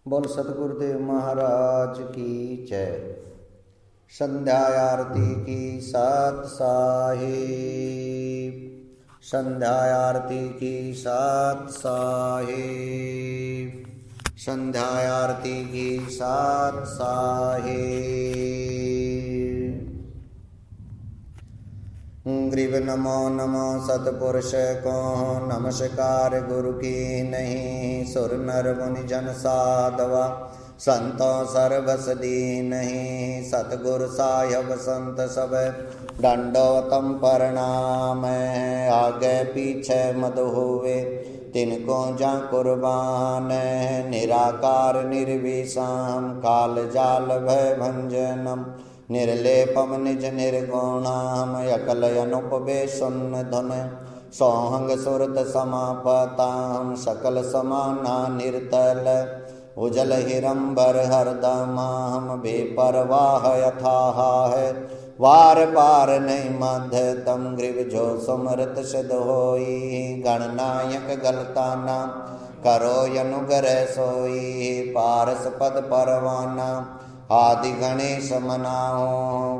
बोल सतगुरुदेव महाराज की जय। संध्या आरती की सात साहेब, संध्या आरती की सात साहेब, संध्या आरती की सात साहेब। ग्रीव नमो नमो सतपुरुष को नमस्कार गुरु की नहीं। सुर नर मुनि जन साधवा संतों सर्वस दीनहि। सतगुरु साहिब संत सब दंडोतम प्रणाम। आगे पीछे मद हुए तिनको जा कुर्बान। निराकार निर्विषाम काल जाल भय भंजनम। निर्लेपम निज निर्गुणाम अकल अनुपवेशुन धुन। सोहंग सुरत समापताम सकल समाना निर्तल। उजल हिरंबर हरदमाम बेपरवाह यथाह। वार पार नहीं मध्य तम ग्रीव जो सुमृत सिद्ध होई। गणनायक गलताना करो अनुग्रह सोई। पारस पद परवाना आदि गणेश मनाओ।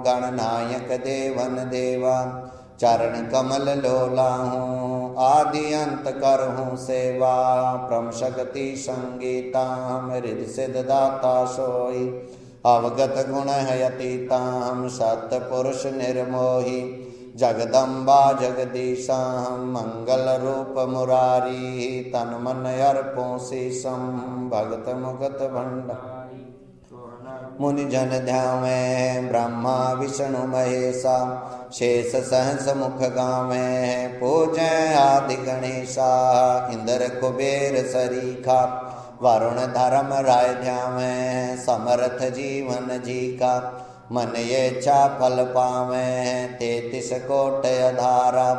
गणनायक देवन देवा चरण कमल लोलाहूँ। आदि अंत करहूँ सेवा प्रम शक्ति संगीताम। हृदय सिद्ध दाता सोई अवगत गुण है अतीताम। सतपुरुष निर्मोही जगदम्बा जगदीशाम। मंगल रूप मुरारी तन मन अर्पों शीशम। भगत मुगत भंडारी मुनि जन ध्यावे। ब्रह्मा विष्णु महेशा शेष सहस मुख गावे। पूजै आदि गणेशा इंद्र कुबेर सरीखा। वरुण धर्म राय ध्यावे समर्थ जीवन जी का। मन ये इच्छा फल पावे 33 कोट अधारा।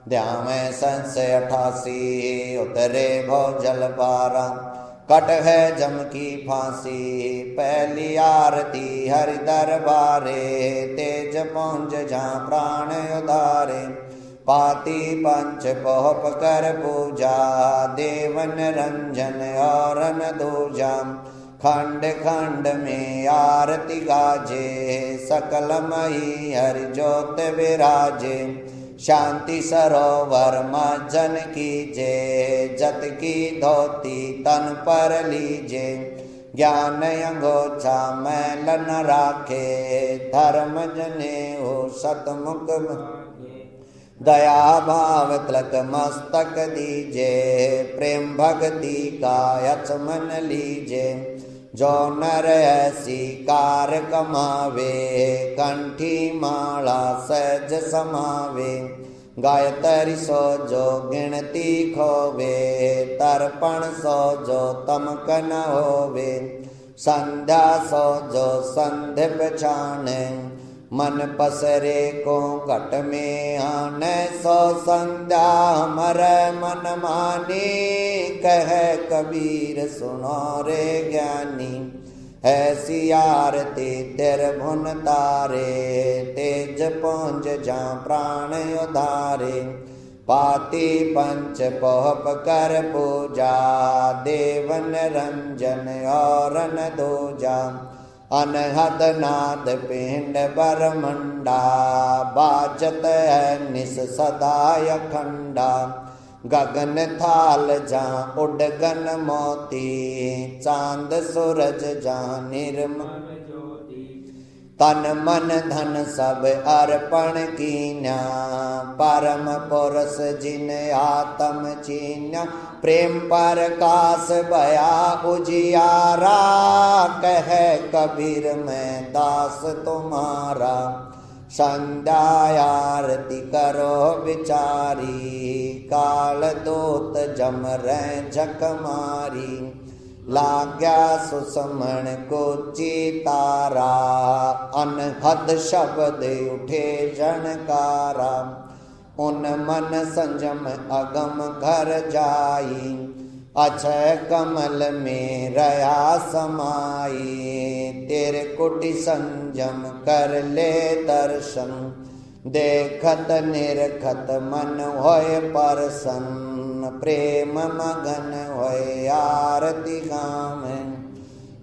ध्यावे संशय 88 उतरे भव जल पारा। कट है जम की फांसी पहली आरती हरि दरबारे। तेज पुंज जहाँ प्राण उधारे। पाती पंच पोप कर पूजा देवन रंजन और न दूजा। खंड खंड में आरती गाजे सकलमयी हरि ज्योत विराजे। शांति सरोवर मज्जन कीजे जत की धोती तन पर लीजे। ज्ञान अंगोछा मैल न राखे धर्म जने हो सतमुख। दया भाव तिलक मस्तक दीजे प्रेम भक्ति का यचमन लीजे। जो नर ऐसी कार कमावे कंठी माला सहज समावे। गायत्री सो जो गिनती खोवे तर्पण सो जो तमक न होवे। संध्या सो जो संध्या पहचाने मन पसरे को घट में आने। सो संध्या हमर मन मानी कह कबीर सुनो रे ज्ञानी। ऐसी आरती तिरभुन तारे तेज पुंज जहाँ प्राण उधारे। पाती पंच पोप कर पूजा देवन रंजन और न दूजा। अनहद नाद पिंड बरमंडा बाजत है निस सदाय खंडा। गगन थाल जहाँ उडगन मोती चांद सूरज जहाँ निर्मल ज्योति। तन मन धन सब अर्पण कीन्या परम पुरुष जिन आत्म चीन्या। प्रेम प्रकाश भया उजियारा कह कबीर मैं दास तुम्हारा। संध्या आरती करो विचारी काल दूत जम रहे झक मारी। लाग्या सुसमण को चितारा अनहद शब्द उठे जनकारा। उन मन संजम अगम घर जाई अक्षय कमल में रया समाई। तेरे कुटी संजम कर ले दर्शन देखत निरखत मन होय प्रसन्न। प्रेम मगन होय आरती गावें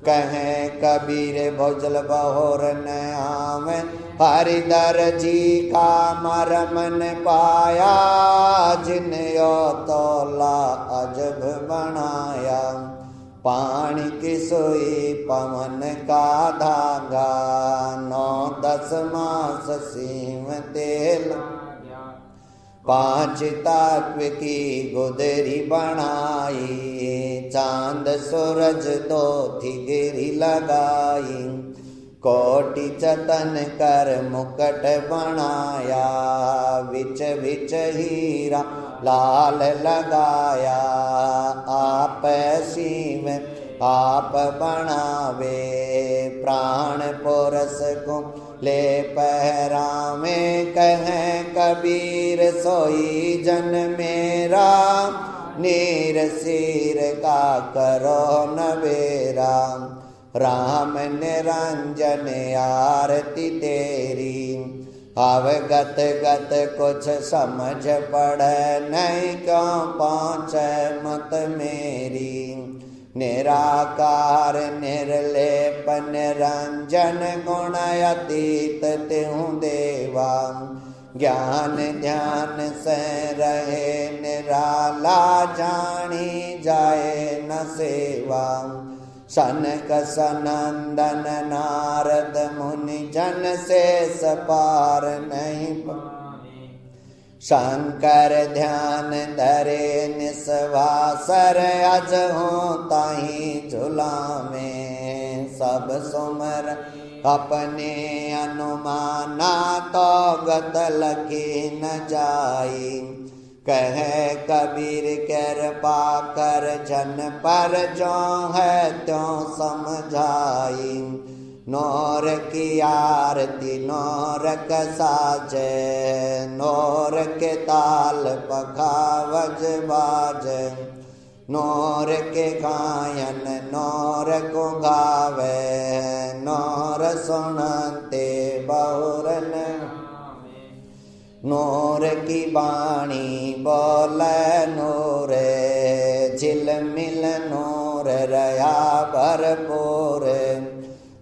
कहें कबीर भोजल बहोर न आवे, हरिदर जी का मरम न पाया, जिन यो तोला अजब बनाया। पानी की सुई पवन का धागा, 9-10 मास सीम तेल, 5 तात्व की गुदरी बनाई, चांद सूरज 2 थिगरी लगाई। कोटि जतन कर मुकट बनाया, विच विच हीरा लाल लगाया। आप सीव आप बनावे, प्राण पुरस को ले पहरावे। कहें कबीर सोई जन मेरा, नीर सिर का करो नवेरा। राम निरंजन आरती तेरी, अवगत गत कुछ समझ पड़ नहीं, क्यों पहुँचे मत मेरी। निराकार निर्लेप निरंजन, गुण अतीत त्यों देवा। ज्ञान ध्यान से रहे निराला, जानी जाए न सेवा। सनक सनंदन नारद मुनि, जन से सपार नहीं पावे। शंकर ध्यान धरे निस्वासर, अज हो ताही झुलावे। सब सुमर अपने अनुमाना, तो गत लखी न जाई। कहे कबीर कृपा कर जन पर, जो है त्यों समझाई। नौर की आरती नौरक साजे, नौर के ताल पखावज बाजे। नौर के गायन नौर को गावे, नौर सुनते बहुरन। नूर की बाणी बोल नूर, झिलमिल नूर रया भरपूर।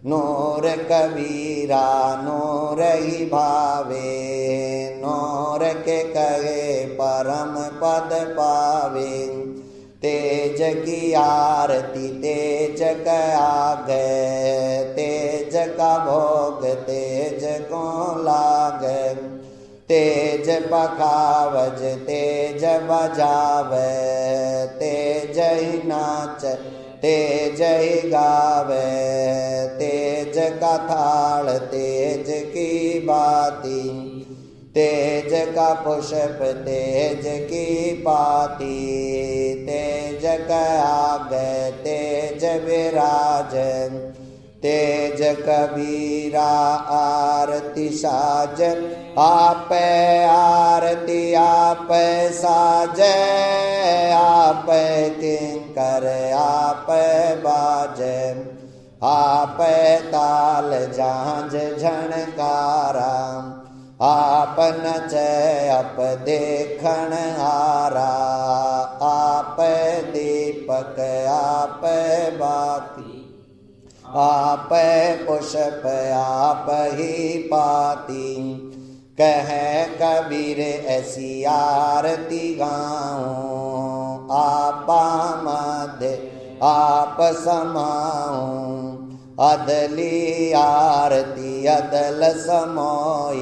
नूर कबीरा नूर ही भावे, नूर के कहे परम पद पावे। तेज की आरती तेज का आगे, तेज का भोग तेज को लागे। तेज पखावज तेज बजावे, तेज ही नाच तेज ही गावे। तेज का थाल तेज की बाती, तेज का पुष्प तेज की पाती। तेज का आगे तेज विराज, तेज कबीरा आरती साज। आप आरती आप साज, आप किंकर आप बाज। आप ताल झांझ झणकारा, आप नचे अप देखण हारा। आप दीपक आप बाती, आप पुष्प आप ही पाती। कहे कबीर ऐसी आरती गाऊं, आपा मध्य आप समाऊं। अदली आरती अदल समोई,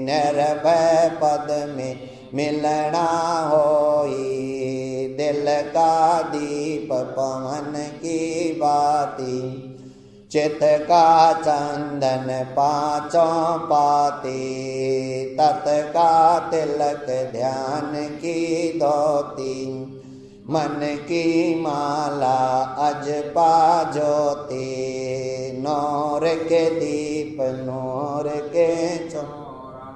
निर्भय पद में मिलना होई। दिल का दीप पवन की बाती, चित का चंदन पांचों पाती। तत का तिलक ध्यान की धोती, मन की माला अजपा ज्योति। नूर के दीप नूर के चोरा,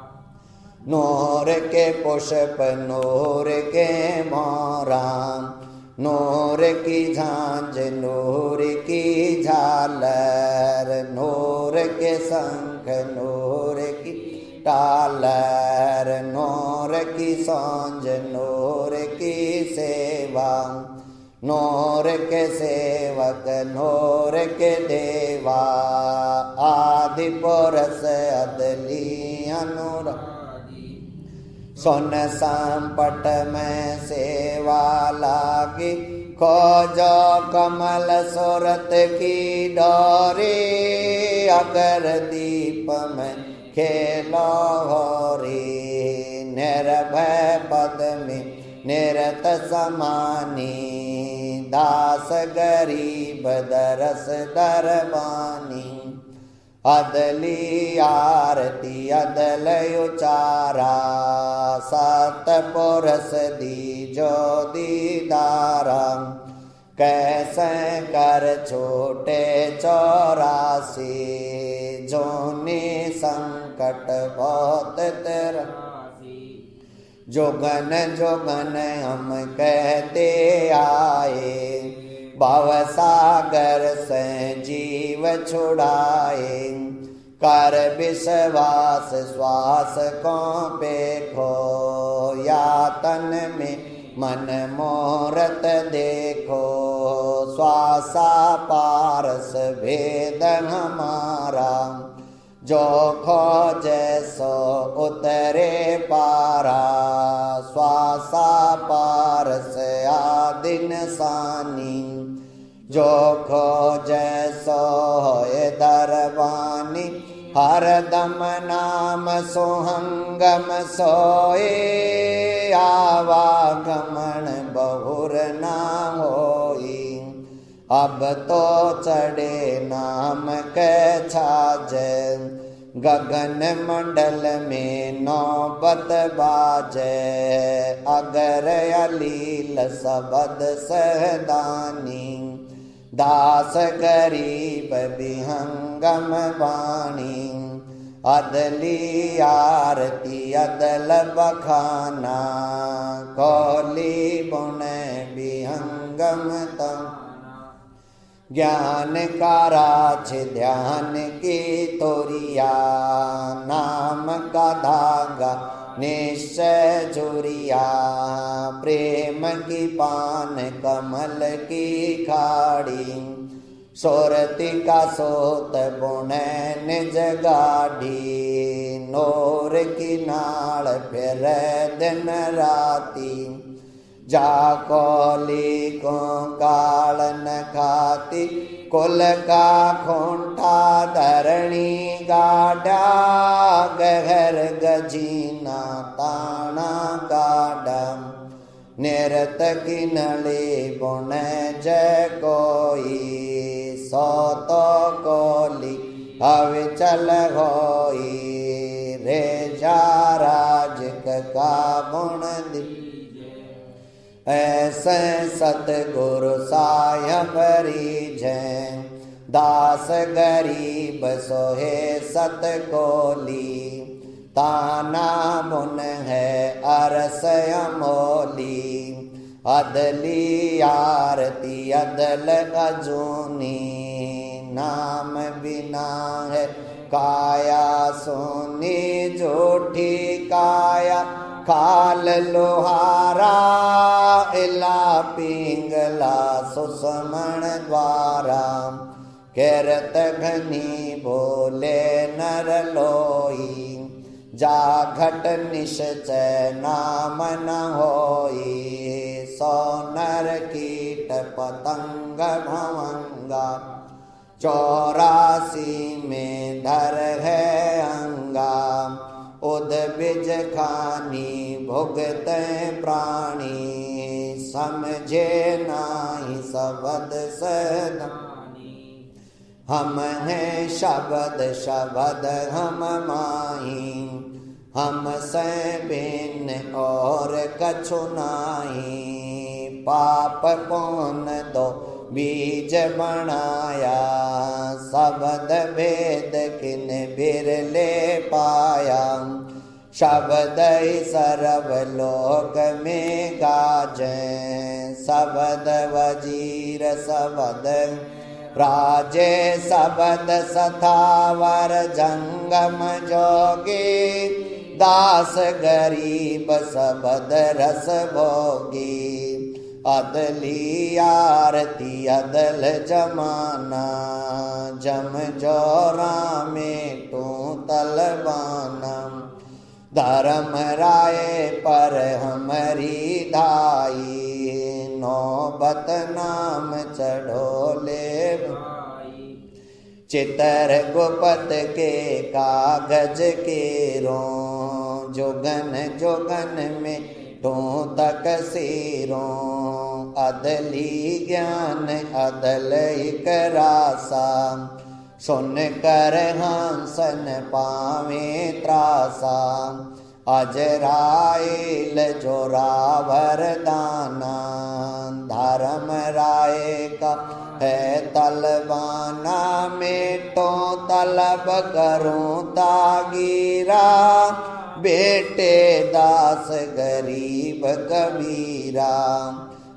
नूर के पुष्प नूर के मोरा। नूर की झांझ नूर की झालर, नूर के शंख नूर की टालर। नूर की सांझ नूर की सेवा, नूर के सेवक नूर के देवा आदि पुरस अदली अनुरागी सुन संपट में सेवा लागी खोजो कमल सूरत की डोरी अगर दीप में खेलो होरी निर्भय पद में निरत समानी दास गरीब दरस दरबानी अदली आरती अदल उचारा सतपुरस दीजो दीदारा कैसे कर छोटे 84 जोनी संकट बहुत तेरा जोगन जोगन हम कहते आए भवसागर से जीव छुड़ाए कर विश्वास श्वास को पे खो यातन में मन मोरत देखो श्वासा पारस भेद हमारा जो खोजे सो उतरे पारा श्वासा पारस आदिन सानी जो खोजे सो होए दरबानी हरदम नाम सोहंगम सोए आवागमन बहुर ना होई अब तो चढ़े नाम के छाजे गगन मंडल में नौबत बाजे अगर अलील सबद सहदानी दास गरीब विहंगम वाणी अदली आरती अदल बखाना कौली बुन विहंगम तम ज्ञान का राज ध्यान की तोरिया नाम का धागा निश्चय जुरिया प्रेम की पान कमल की खाड़ी सोरती का सोत बुने निज गाढ़ी नोर की नाल फिर दिन राती जाकोली को काल न खाती कुल का खूंठा धरणी गाढ़ा गहर गजीना ताना गाढ़ा निरत की नली बुन जय कोई सो तो कोली अविचल होई रे जा राजक का बुण दी ऐसे सतगुरु सायब रीझै दास गरीब सोहे सत कोली ताना बुन है अरस अमोली अदली आरती अदल अजूनी नाम बिना है काया सोनी झूठी काया खाल लोहारा इला पिंगला सुसमण द्वारा केरत घनी बोले नर लोई जा घट निश्चय नाम न होई सो नर कीट पतंग भवंगा 84 में धर है अंगा उद्भिज खानी भुगत प्राणी समझे नाही शब्द सदानी हम हैं शब्द शब्द हम माही हम से बिन और कछु नाही पाप कौन दो बीज बनाया शब्द भेद किन बिरले पाया शब्द सर्व लोक में गाजे शब्द वजीर शब्द राजे शब्द सथावर जंगम जोगी दास गरीब शब्द रस भोगी अदली आरती अदल जमाना जम जोरा में तू तलबाना धर्म राय पर हमारी धाई नौबत नाम चढ़ोले चितर गुपत के कागज के रो जोगन जोगन में तू तक सीरों अदली ज्ञान अदल एक रासा सुन कर हंसन पावे त्रासा अजराइल जोरावर दाना धर्म राय का है तलबाना मेटो तलब करूं तागीरा बेटे दास गरीब कबीरा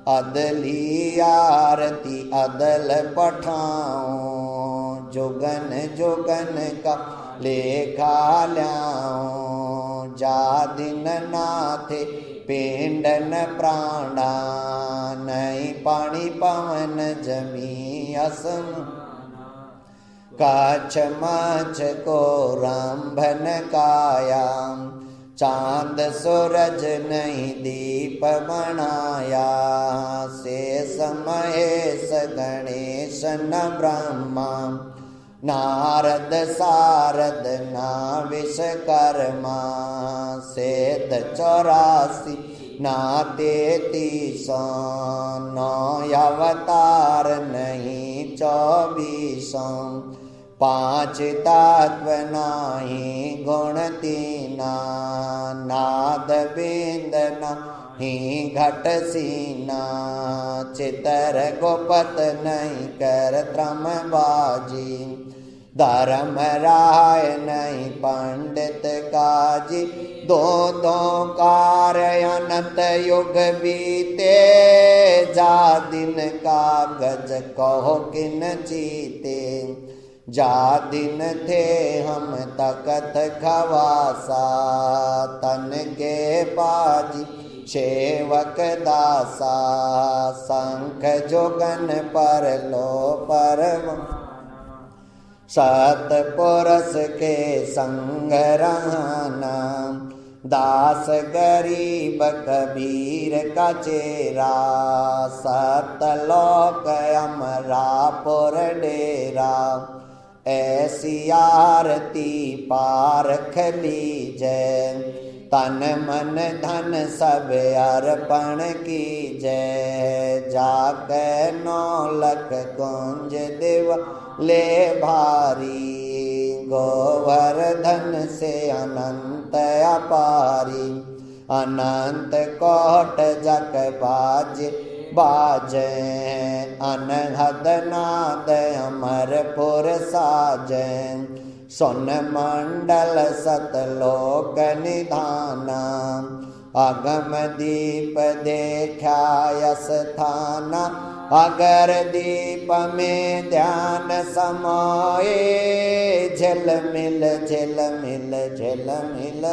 अदली आरती अदल पठाऊं जोगन जोगन का लेखा ल्याऊं जा दिन नाथे पेंडन प्राणा नहीं पानी पवन जमी असम काछ माछ को रंभन काया चांद सूरज नहीं दीप बनाया से महेश गणेश न ब्रह्मा नारद सारद ना विश्वकर्मा सेत 84 ना 33 नौ अवतार नहीं 24 पांच तत्व नाही गुण तीना नाद बिंद नहीं घट सीना चितर गोपत नहीं कर त्रम बाजी धर्म राय नहीं पंडित काजी दो दो कार्य अनंत युग बीते जा दिन कागज कहो किन चीते जा दिन थे हम तकत खवासा तन के बाजी सेवक दासा शंख जोगन पर लो परम सतपुरुष के संग रहना दास गरीब कबीर का चेरा सतलोक अमरापुर डेरा ऐसी आरती पारख लीजय तन मन धन सब अर्पण की जय जाके 9 लख कुंज देव ले भारी गोवर्धन से अनंत अपारी अनंत कोट जग बाजे बाजे अनहद नाद अमरपुर साजे सुन मंडल सतलोक निधाना अगम दीप देखा स्थाना अगर दीप में ध्यान समाये झिलमिल झिलमिल झिलमिल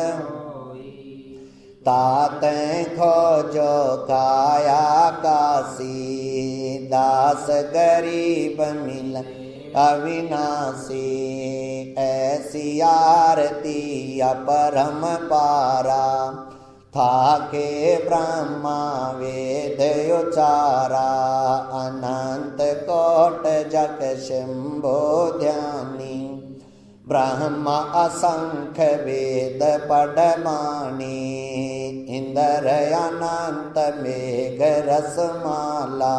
ताते खोजो काया काशी दास गरीब मिल अविनाशी ऐसी आरती अपरम पारा थाके ब्रह्मा वेद उचारा अनंत कोट जग शंभो ध्यानी ब्रह्मा असंख्य वेद पढ़मानी इंद्र अनंत मेघ रसमाला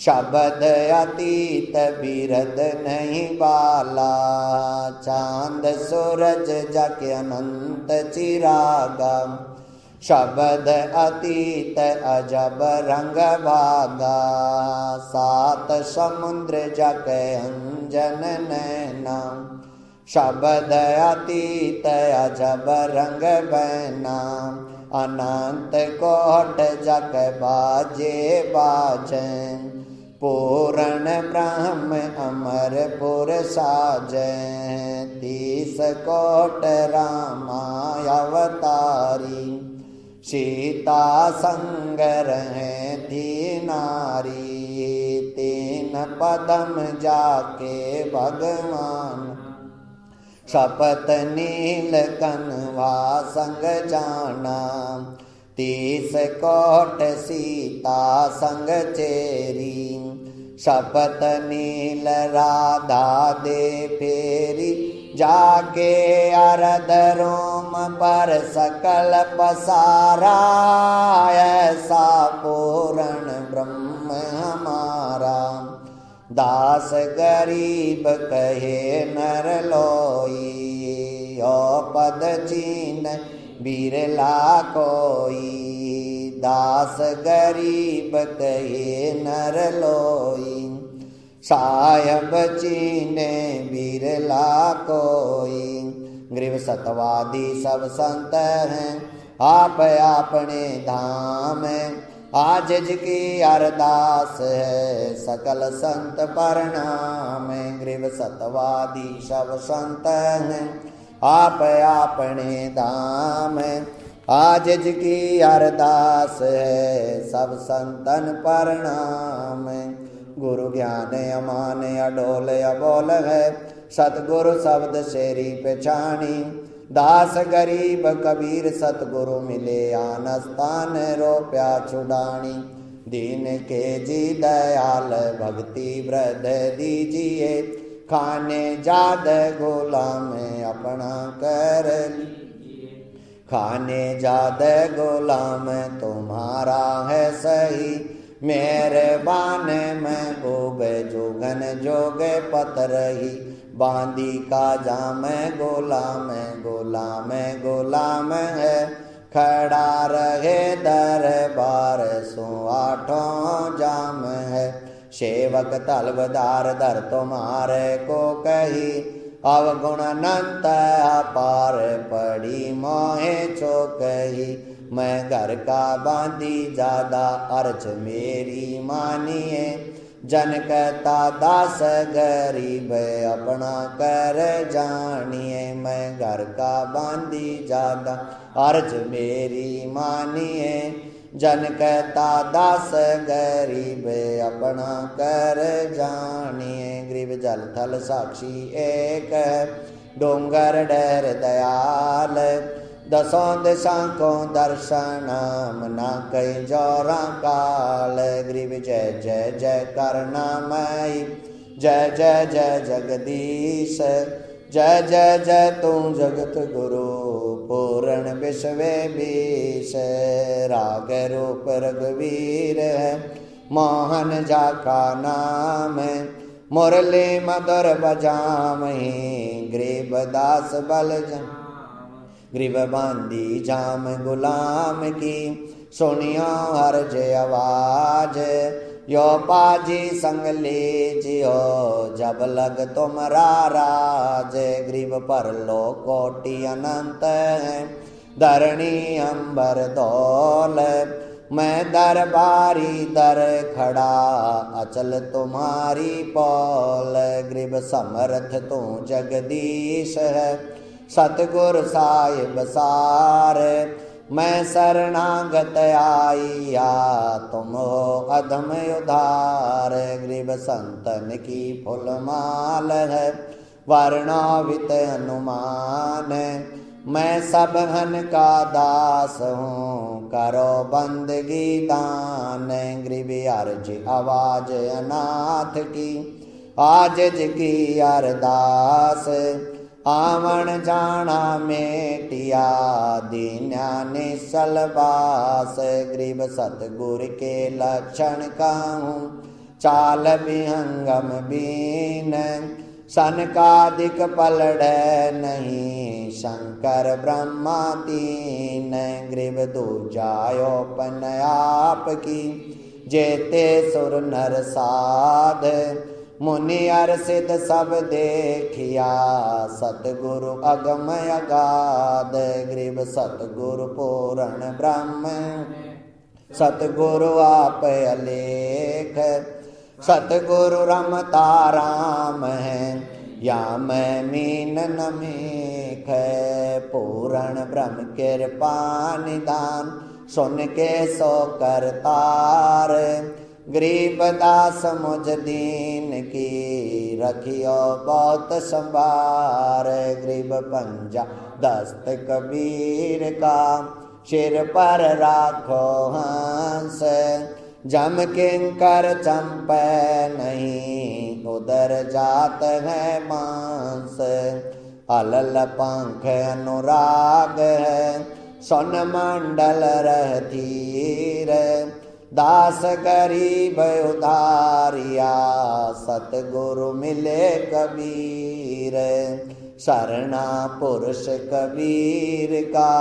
शब्द अतीत बिरद नहीं बाला चांद सूरज जग अनंत चिरागा शब्द अतीत अजब रंग भागा 7 समुद्र जग अंजन नैना शब्द अतीत अजब रंग बैना अनंत कोट जग बाजे बाजे पूर्ण ब्रह्म अमरपुर साजे 30 कोट रामा अवतारी सीता संग रहे थी नारी, तीन पदम जाके भगवान। शपथ नील कन्वा संग जाना, 30 कोट सीता संग चेरी। शपथ नील राधा दे फेरी, जाके अरद रोम पर सकल पसारा। ऐसा पूर्ण ब्रह्म हमारा, दास गरीब कहे नर लोई। ओ पद चीन बिरला कोई, दास गरीब कहे नर लोई। सायब चीने बिरला कोई, ग्रीव सतवादी सब संत हैं आप अपने धाम। आज की अरदास है सकल संत प्रणाम। ग्रीव सतवादी सब संत हैं आप अपने धाम। आज की अरदास है सब संतन प्रणाम। गुरु ज्ञान अमान अडोल अबोल है, सतगुरु शब्द सेरी पहचानी। दास गरीब कबीर सतगुरु मिले, आन स्थान रोप्या छुड़ानी। दीन के जी दयाल भक्ति वृद्ध दीजिए, खाने जाद गुलाम अपना कर। खाने जाद गुलाम तुम्हारा है सही, मेहरबान महबूब जुगन जोग पत रही। बांदी का जाम गुलाम गुलाम गुलाम है, खड़ा रहे दरबार सो आठों जाम है। सेवक तलबदार दर तुम्हारे को कही, अवगुण अनंत अपार पड़ी मोहे चौकही। मैं घर का बांधी ज्यादा अर्ज मेरी मानिए, जन कहता दास गरीब अपना कर जानिए। मैं घर का बांधी ज्यादा अर्ज मेरी मानिए, जन कहता दास गरीब अपना कर जानिए। ग्रीव जल थल साक्षी एक, डोंगर डर दयाल। दसों दिशां को दर्शन मना कई जोरा काल। ग्रीव जय जय जय करुणामयी, जय जय जय जगदीश। जय जय जय तू जगत गुरु, पूर्ण विश्व बीश। राग रूप रघुवीर है, मोहन जा का नाम। मुरली मधुर बजामहि, ग्रीव दास बल ग्रीव बांधी जाम गुलाम की। सुनियो हर्ज आवाज, यो पाजी संग लीजियो, जब लग तुमरा राज। ग्रीव पर लो कोटि अनंत है, धरणी अंबर दौल। मैं दरबारी दर खड़ा, अचल तुम्हारी पौल। ग्रीव समर्थ तू जगदीश है, सतगुर साहिब सार। मैं शरणागत आईया, तुम हो अधम उधार। ग्रीव संतन की फुलमाल है, वर्णावित अनुमान। मैं सब हन का दास हूँ, करो बंदगी दान। ग्रीव अर्ज आवाज अनाथ की, आज की अरदास। आवन जाना मेटिया, दीन्या निसल बास। ग्रीव सतगुर के लक्षण कहूँ, चाल विहंगम बीन। सनकादिक पलड़ नहीं, शंकर ब्रह्मा तीन। ग्रीव दूजायोपन आप की, जेते सुर नर साध। मुनि अर्षित सब देखिया, सतगुरु अगम अगाध। ग्रीव सतगुरु पूर्ण ब्रह्म, सतगुरु आप अलेख। सतगुरु रमता राम है, या मैं मीन नमेख। पूर्ण ब्रह्म कृपा निदान, सुन के सो करतार। गरीबदास मुझ दीन की रखियो बहुत संभार। गरीब पंजा दस्त कबीर का सिर पर राखो हंस। जम किंकर चंपे नहीं उधर जात है मांस। अलल पंख अनुराग है सुन मंडल रहतीर। दास गरीब उधारिया सतगुरु मिले कबीर। शरणा पुरुष कबीर का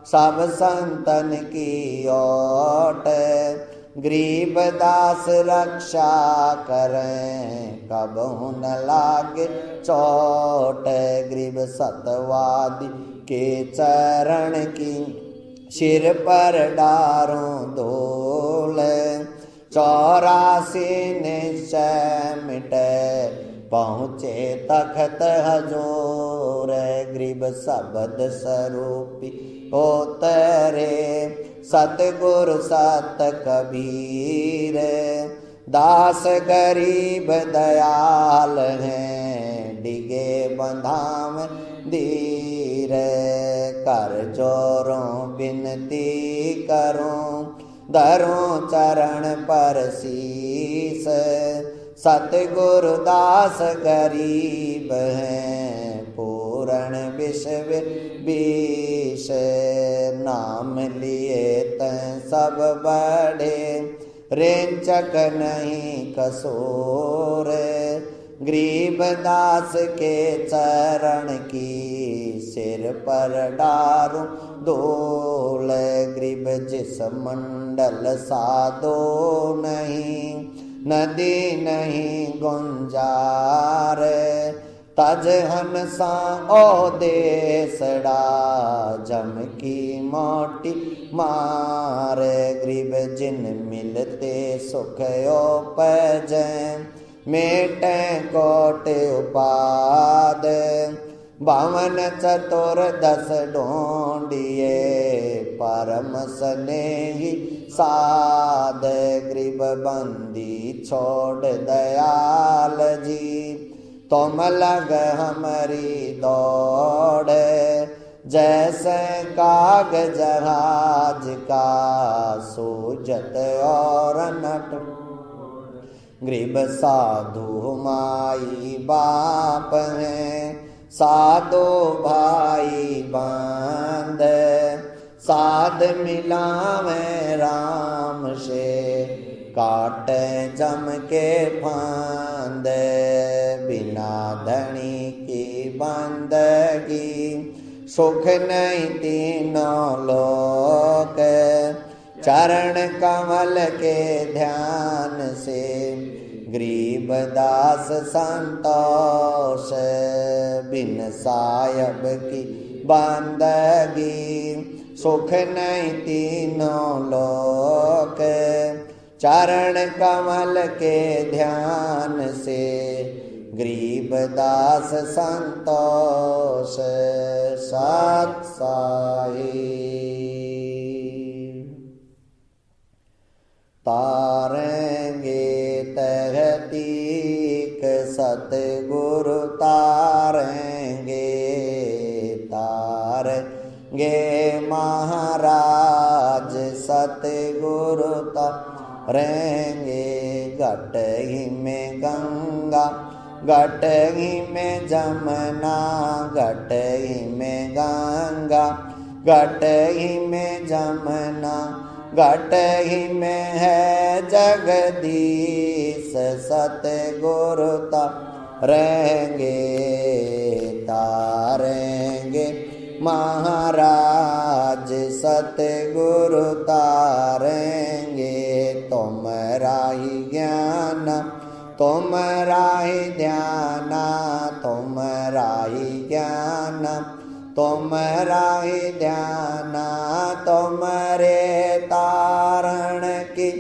सब संतन की ओट। गरीब दास रक्षा करें कबहु न लागे चोट। गरीब सतवादी के चरण की सिर पर डारों धूल। 84 निश्चय मिटे पहुँचे तखत हजूर। गरीब शब्द स्वरूपी उतरे सतगुरु सत कबीर। दास गरीब दयाल हैं डिगे बंधाम धीर। कर जोरों बिनती करूं धरूं चरण पर शीस। सतगुरु दास गरीब हैं पूर्ण विश्व बीस। नाम लिए तैं सब बड़े रेंचक नहीं कसूर। गरीब दास के चरण की सिर पर डारूं धूल। गरीब जिस मंडल साधो नहीं नदी नहीं गुंजार। तज हंसा ओ देसड़ा जम की मोटी मार। गरीब जिन मिलते सुख उपजैं मेटे कोट उपाद। 52 चतुर्दश ढूंढिए परम स्नेही साध। गरीब बंदी छोड़ दयाल जी तुम लग हमारी दौड़। जैसे काग जहाज का सूजत और नट। गरीब साधु माई बाप हैं साधु भाई बांध। साध मिलावे राम से काटे जम के फांद। बिना धनी की बंदगी सुख नहीं तीनों लोक। चरण कमल के ध्यान से गरीब दास संतोष। बिन सायब की बंदगी सुख नहीं तीनों लोक। चरण कमल के ध्यान से गरीब दास संतोष। सत साई तारेंगे तहतीक सतगुरु तारेंगे। तारेंगे महाराज सतगुरु तारेंगे। घट ही में गंगा घट ही में जमुना। घट ही में गंगा घट ही में जमुना। घट ही में है जगदीश सतगुरु तारेंगे। तारेंगे महाराज सतगुरु तारेंगे। तुमरा ही ज्ञान तुमरा ही ध्यान। तुमरा ही ज्ञान तुमरा ही ध्यान। तुमरे तारण की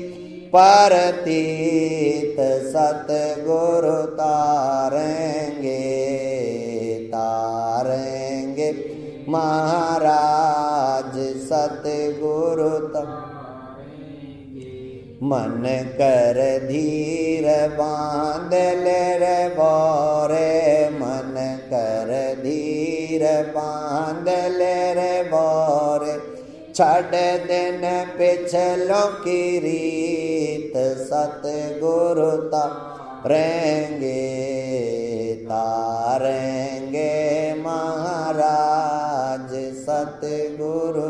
परतीत सतगुरु तारेंगे। तारेंगे महाराज सतगुरु मन कर धीर बांध ले रे बोरे मन कर धीर बांध ले रे बोरे छड़ दिन पिछलो की रीत सतगुरु तारेंगे तारेंगे महाराज सतगुरु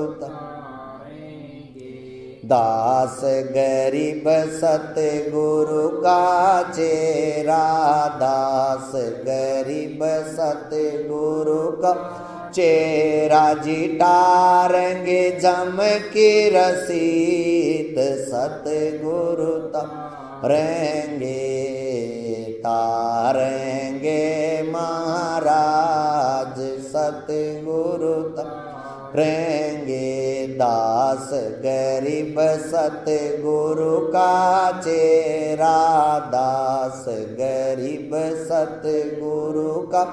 दास गरीब सतगुरु का चेरा दास गरीब सतगुरु का चेरा जिटारेंगे जम की रसीद सतगुरु तारेंगे तारेंगे महाराज सतगुरु तारेंगे दास गरीब सतगुरु का चेरा दास गरीब सतगुरु का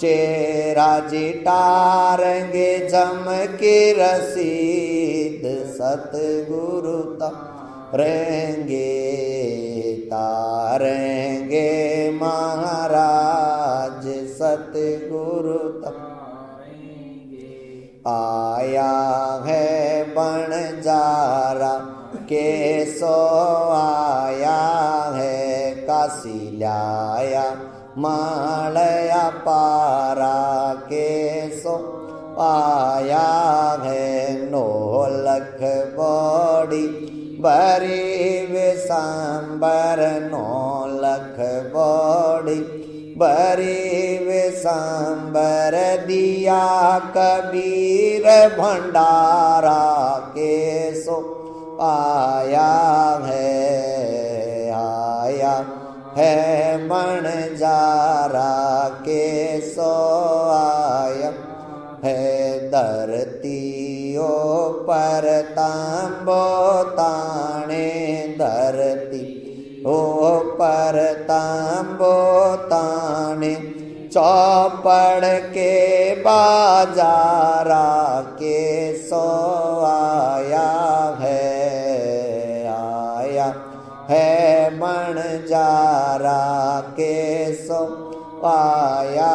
चेरा जिटारेंगे जम की रसीद सतगुरु तारेंगे तारेंगे महाराज सतगुरु तारेंगे आया है बणजारा के सो आया है काशी लाया मालया पारा के सो आया है नौलख बड़ी बरी विसांबर नौलख बड़ी बरी विसांबर दिया कबीर भंडारा के सो आया है बणजारा के सो आया है धरतियों पर तांबो ताने धरती ओ पर तांबो ताने चौपड़ के बाजारा के सो आया है बणजारा के सो आया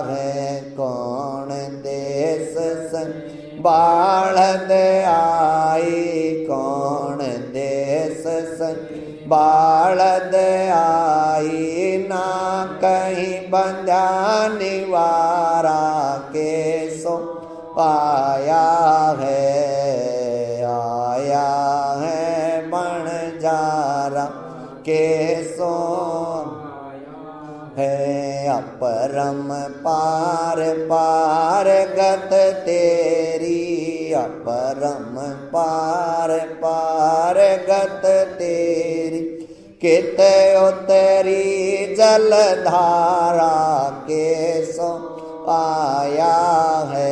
है कौन देश संभालद आई कौन देश संभालद आई ना कहीं बंधा निवारा के सो आया है बणजारा के सो है अपरम पार पार गत तेरी अपरम पार पार गत तेरी कित उतरी जलधारा के सो आया है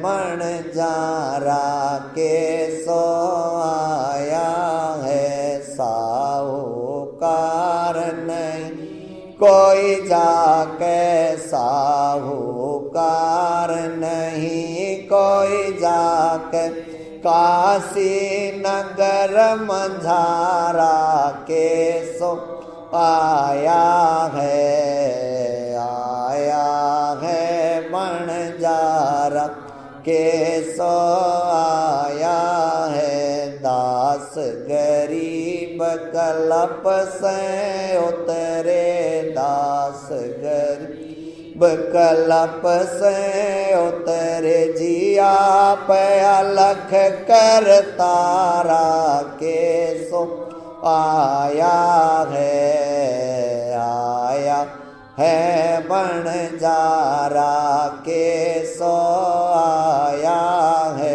बणजारा के सो आया है साहूकार नहीं कोई जाके साहूकार नहीं कोई जाके काशी नगर मंझारा के सो आया है बणजारा के सो आया है दास गरीब कलप से उतरे दास गरीब कलप से उतरे जिया पे अलख कर तारा के सो आया है बणजारा के सो आया है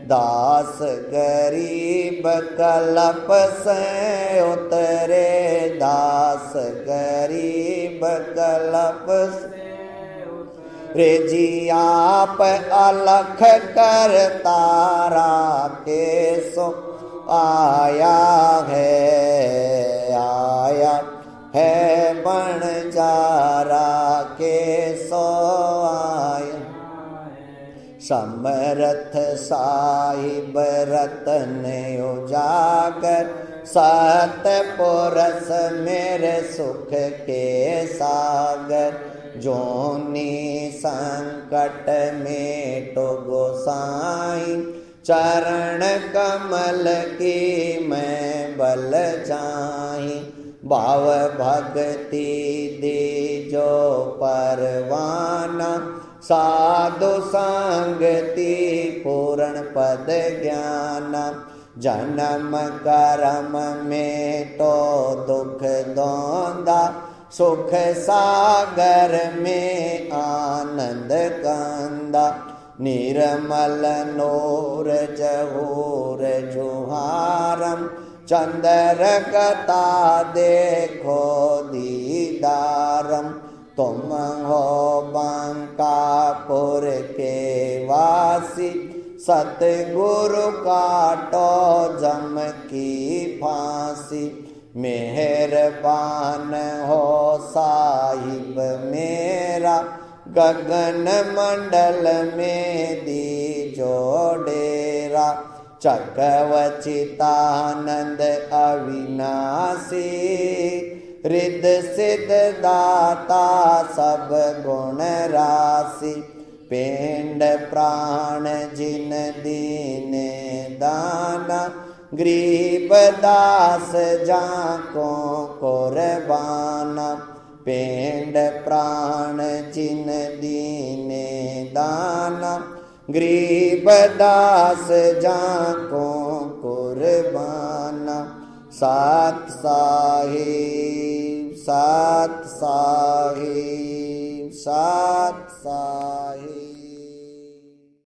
दास गरीब कलप से उतरे दास गरीब कलप से रे जी आप अलख कर तारा के सो आया है बणजारा के सो आया समर्थ साहिब रतन उजागर सतपुरस मेरे सुख के सागर जोनी संकट मेटो गोसाई चरण कमल की मैं बल जाई भाव भक्ति दीजो परवाना साधु संगति पूर्ण पद ज्ञान जन्म कर्म में तो दुख दोंदा सुख सागर में आनंद कंदा निर्मल नूर जहूर जुहारम चंद्र कथा देखो दीदारम तुम हो बंकापुर के वासी सतगुरु काटो जम की फांसी मेहरबान हो साहिब मेरा गगन मंडल में दीजो डेरा चक्रवचितानंद अविनाशी रिद सिद्ध दाता सब गुण राशि पिंड प्राण जिन दीने दाना गरीब दास जाको कुर्बाना पिंड प्राण जिन दीने दाना गरीब दास जाको कुर्बाना सात साहिब सात साहिब सात साहिब।